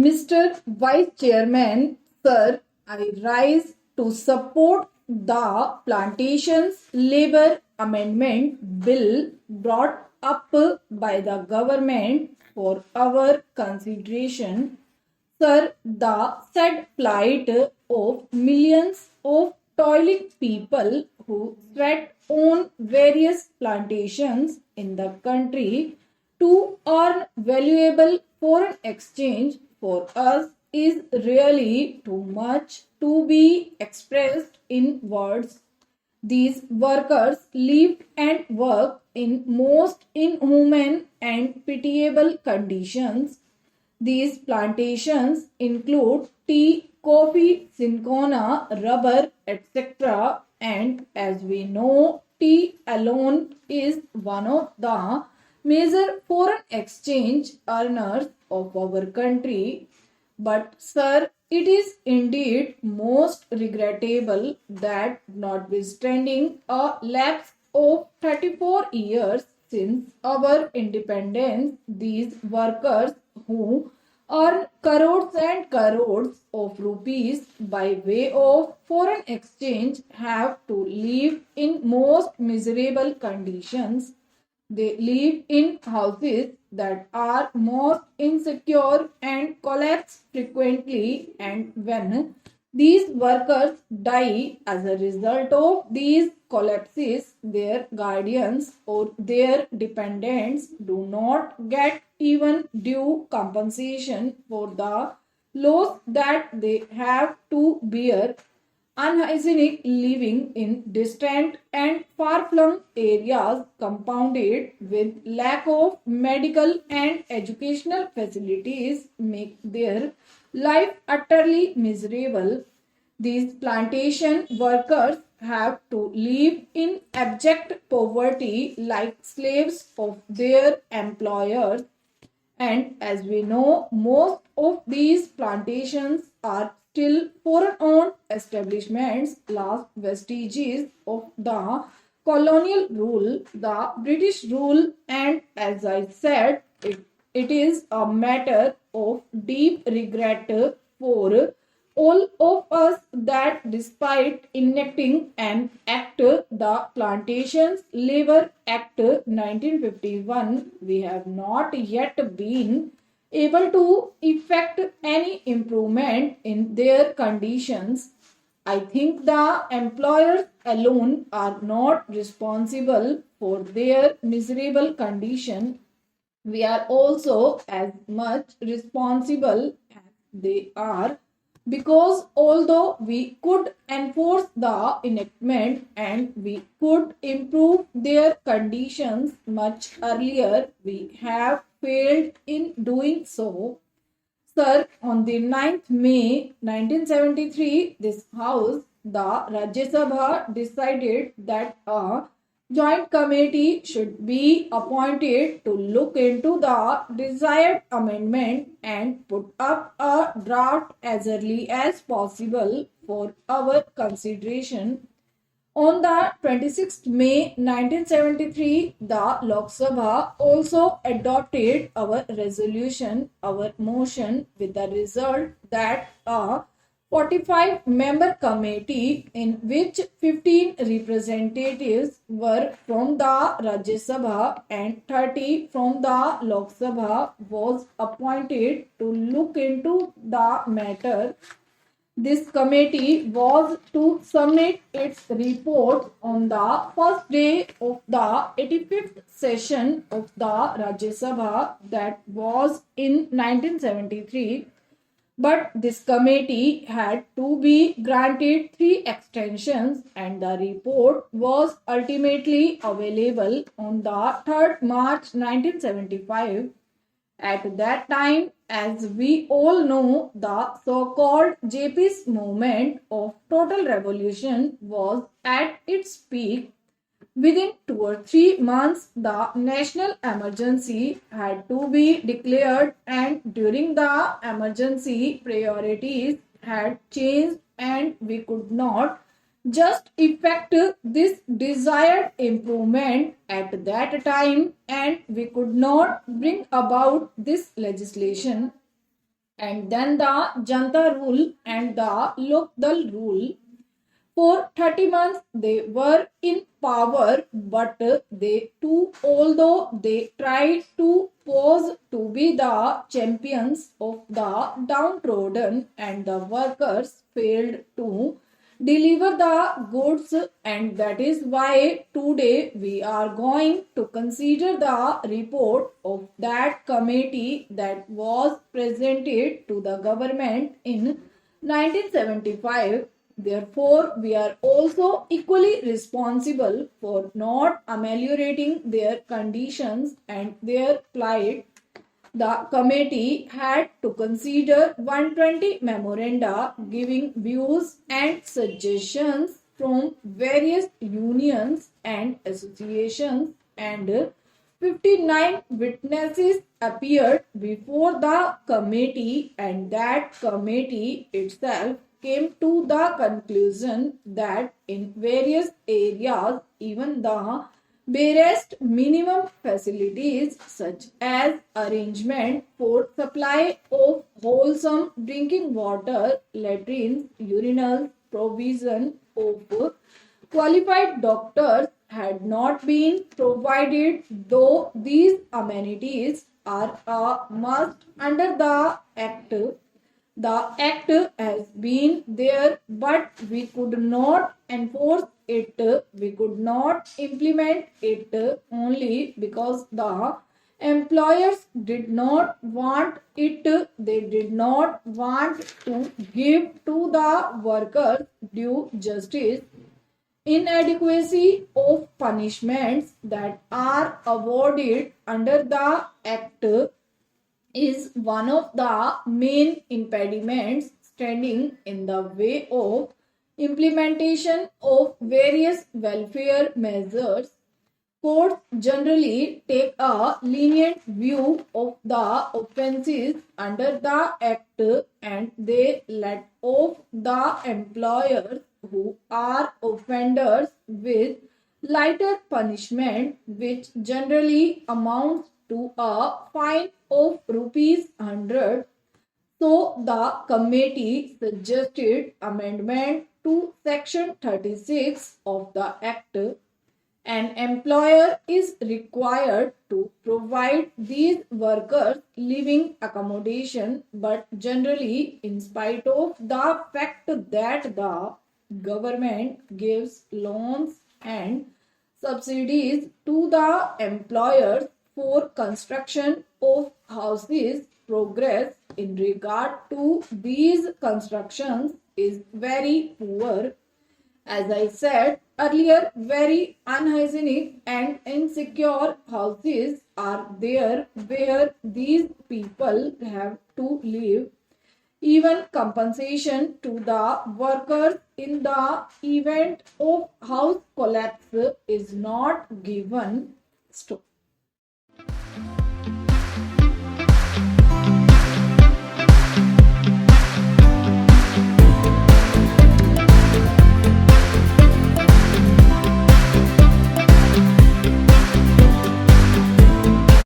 Mr. Vice Chairman, sir, I rise to support the Plantations Labor Amendment Bill brought up by the government for our consideration. Sir, the said plight of millions of toiling people who sweat on various plantations in the country to earn valuable foreign exchange for us is really too much to be expressed in words. These workers live and work in most inhuman and pitiable conditions. These plantations include tea, coffee, cinchona, rubber, etc. And as we know, tea alone is one of the major foreign exchange earners of our country. But, sir, it is indeed most regrettable that, notwithstanding a lapse of 34 years since our independence, these workers who earn crores and crores of rupees by way of foreign exchange have to live in most miserable conditions. They live in houses that are most insecure and collapse frequently, and when these workers die as a result of these collapses, their guardians or their dependents do not get even due compensation for the loss that they have to bear. Unhygienic living in distant and far-flung areas compounded with lack of medical and educational facilities make their life utterly miserable. These plantation workers have to live in abject poverty like slaves of their employers, and as we know, most of these plantations are still foreign-owned establishments, last vestiges of the colonial rule, the British rule, and as I said, it is a matter of deep regret for all of us that despite enacting an act, the Plantations Labor Act 1951, we have not yet been able to effect any improvement in their conditions. I think the employers alone are not responsible for their miserable condition. We are also as much responsible as they are, because although we could enforce the enactment and we could improve their conditions much earlier, we have failed in doing so. Sir, on the 9th May 1973, this House, the Rajya Sabha, decided that a joint committee should be appointed to look into the desired amendment and put up a draft as early as possible for our consideration. On the 26th May 1973, the Lok Sabha also adopted our resolution, our motion, with the result that a 45-member committee in which 15 representatives were from the Rajya Sabha and 30 from the Lok Sabha was appointed to look into the matter. This committee was to submit its report on the first day of the 85th session of the Rajya Sabha, that was in 1973. But this committee had to be granted 3 extensions, and the report was ultimately available on the 3rd March 1975. At that time, as we all know, the so-called JP's movement of total revolution was at its peak. Within 2 or 3 months, the national emergency had to be declared, and during the emergency, priorities had changed, and we could not just effect this desired improvement at that time, and we could not bring about this legislation. and then the Janta rule and the Lokdal rule. For 30 months they were in power, but they too, although they tried to pose to be the champions of the downtrodden and the workers, failed to deliver the goods, and that is why today we are going to consider the report of that committee that was presented to the government in 1975. Therefore, we are also equally responsible for not ameliorating their conditions and their plight. The committee had to consider 120 memoranda giving views and suggestions from various unions and associations, and 59 witnesses appeared before the committee, and that committee itself came to the conclusion that in various areas even the barest minimum facilities such as arrangement for supply of wholesome drinking water, latrines, urinals, provision of qualified doctors had not been provided, though these amenities are a must under the Act. The Act has been there, but we could not enforce it, we could not implement it only because the employers did not want it. They did not want to give to the workers due justice. Inadequacy of punishments that are awarded under the Act is one of the main impediments standing in the way of implementation of various welfare measures. Courts generally take a lenient view of the offences under the Act, and they let off the employers who are offenders with lighter punishment, which generally amounts to a fine of rupees 100. So the committee suggested amendment to section 36 of the Act. An employer is required to provide these workers living accommodation, but generally, in spite of the fact that the government gives loans and subsidies to the employers for construction of houses, progress in regard to these constructions is very poor. As I said earlier, very unhygienic and insecure houses are there where these people have to live. Even compensation to the workers in the event of house collapse is not given. Stop.